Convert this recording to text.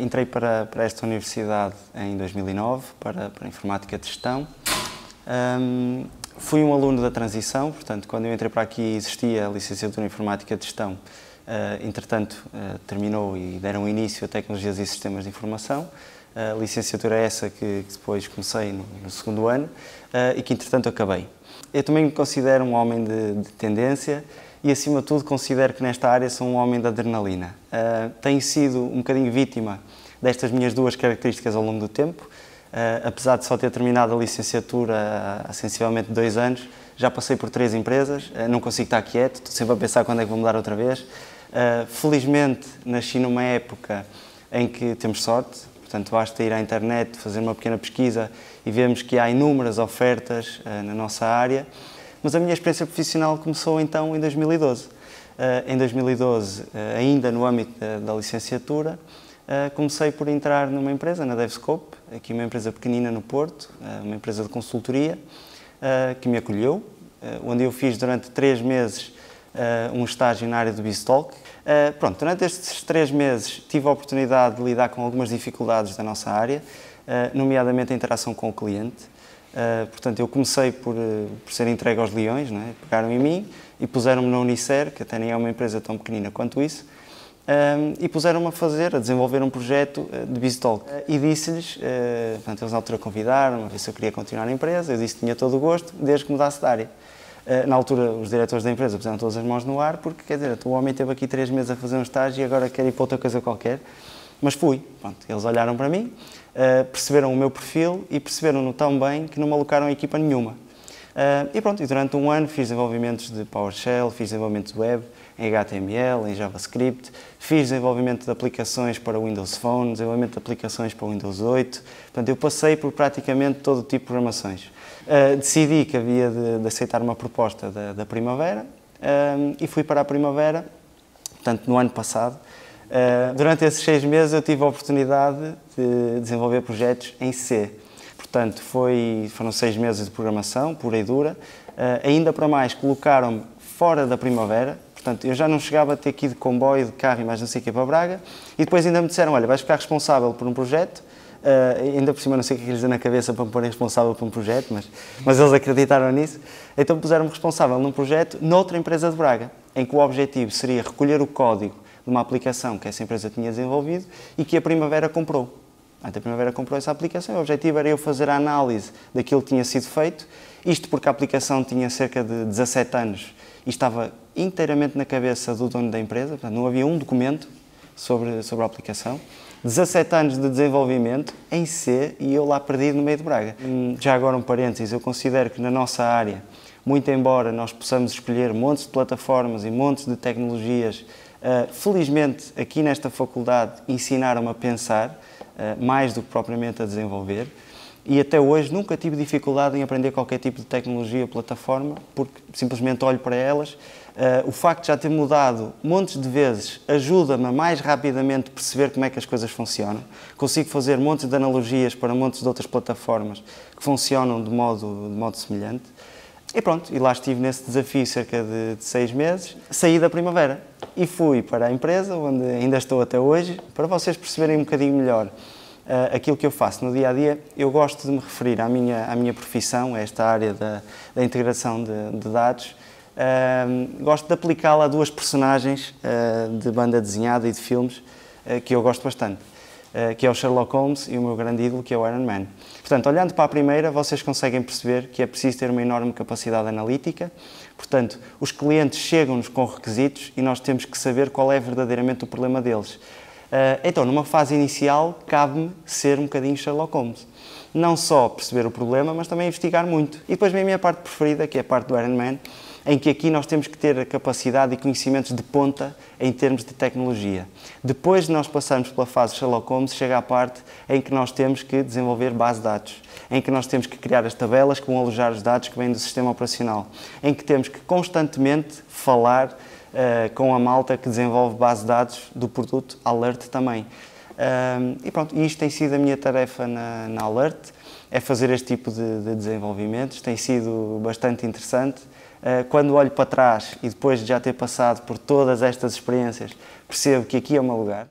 Entrei para esta universidade em 2009, para a Informática de Gestão. Fui um aluno da transição, portanto, quando eu entrei para aqui existia a licenciatura em Informática de Gestão. Entretanto, terminou e deram início a Tecnologias e Sistemas de Informação. A licenciatura é essa que depois comecei no segundo ano e que, entretanto, acabei. Eu também me considero um homem de tendência e, acima de tudo, considero que nesta área sou um homem de adrenalina. Tenho sido um bocadinho vítima destas minhas duas características ao longo do tempo. Apesar de só ter terminado a licenciatura há sensivelmente 2 anos, já passei por 3 empresas, não consigo estar quieto, estou sempre a pensar quando é que vou mudar outra vez. Felizmente, nasci numa época em que temos sorte, portanto, basta ir à internet, fazer uma pequena pesquisa e vemos que há inúmeras ofertas na nossa área. Mas a minha experiência profissional começou então em 2012. Em 2012, ainda no âmbito da licenciatura, comecei por entrar numa empresa, na DevScope, aqui uma empresa pequenina no Porto, uma empresa de consultoria, que me acolheu, onde eu fiz durante 3 meses um estágio na área do BizTalk. Durante estes 3 meses tive a oportunidade de lidar com algumas dificuldades da nossa área, nomeadamente a interação com o cliente. Portanto, eu comecei por ser entregue aos leões, não é? Pegaram em mim e puseram-me na Unicer, que até nem é uma empresa tão pequenina quanto isso, e puseram-me a desenvolver um projeto de BizTalk. E disse-lhes, portanto, eles na altura convidaram-me a ver se eu queria continuar na empresa, eu disse que tinha todo o gosto, desde que mudasse de área. Na altura, os diretores da empresa puseram todas as mãos no ar, porque, quer dizer, o homem esteve aqui 3 meses a fazer um estágio e agora quer ir para outra coisa qualquer. Mas fui. Pronto, eles olharam para mim, perceberam o meu perfil e perceberam-no tão bem que não me alocaram a equipa nenhuma. E durante um ano fiz desenvolvimentos de PowerShell, fiz desenvolvimento de web, em HTML, em JavaScript, fiz desenvolvimento de aplicações para Windows Phone, desenvolvimento de aplicações para Windows 8. Portanto, eu passei por praticamente todo o tipo de programações. Decidi que havia de aceitar uma proposta da Primavera e fui para a Primavera, portanto, no ano passado. Durante esses 6 meses eu tive a oportunidade de desenvolver projetos em C. Portanto, foram 6 meses de programação, pura e dura. Ainda para mais, colocaram-me fora da Primavera. Portanto, eu já não chegava a ter que ir de comboio, de carro e mais não sei o que para Braga. E depois ainda me disseram, olha, vais ficar responsável por um projeto. Ainda por cima não sei o que lhes deu na cabeça para me porem responsável por um projeto, mas eles acreditaram nisso. Então puseram-me responsável num projeto noutra empresa de Braga, em que o objetivo seria recolher o código de uma aplicação que essa empresa tinha desenvolvido e que a Primavera comprou. A Primavera comprou essa aplicação e o objetivo era eu fazer a análise daquilo que tinha sido feito, isto porque a aplicação tinha cerca de 17 anos e estava inteiramente na cabeça do dono da empresa, portanto não havia um documento sobre a aplicação. 17 anos de desenvolvimento em C e eu lá perdido no meio de Braga. Já agora um parênteses, eu considero que na nossa área, muito embora nós possamos escolher montes de plataformas e montes de tecnologias, felizmente aqui nesta faculdade ensinaram-me a pensar, mais do que propriamente a desenvolver, e até hoje nunca tive dificuldade em aprender qualquer tipo de tecnologia ou plataforma, porque simplesmente olho para elas. O facto de já ter mudado montes de vezes ajuda-me a mais rapidamente perceber como é que as coisas funcionam. Consigo fazer montes de analogias para montes de outras plataformas que funcionam de modo semelhante. E pronto, e lá estive nesse desafio cerca de 6 meses. Saí da Primavera e fui para a empresa, onde ainda estou até hoje, para vocês perceberem um bocadinho melhor aquilo que eu faço no dia-a-dia. Eu gosto de me referir à minha profissão, a esta área da integração de dados. Gosto de aplicá-la a 2 personagens de banda desenhada e de filmes que eu gosto bastante, que é o Sherlock Holmes e o meu grande ídolo, que é o Iron Man. Portanto, olhando para a primeira, vocês conseguem perceber que é preciso ter uma enorme capacidade analítica. Portanto, os clientes chegam-nos com requisitos e nós temos que saber qual é verdadeiramente o problema deles. Então, numa fase inicial, cabe-me ser um bocadinho Sherlock Holmes. Não só perceber o problema, mas também investigar muito. E depois vem a minha parte preferida, que é a parte do Iron Man, em que aqui nós temos que ter a capacidade e conhecimentos de ponta em termos de tecnologia. Depois de nós passarmos pela fase Sherlock Holmes, chega a parte em que nós temos que desenvolver base de dados, em que nós temos que criar as tabelas que vão alojar os dados que vêm do sistema operacional, em que temos que constantemente falar com a malta que desenvolve base de dados do produto Alert também. E pronto, isto tem sido a minha tarefa na Alert, é fazer este tipo de desenvolvimentos, tem sido bastante interessante. Quando olho para trás e depois de já ter passado por todas estas experiências, percebo que aqui é o meu lugar.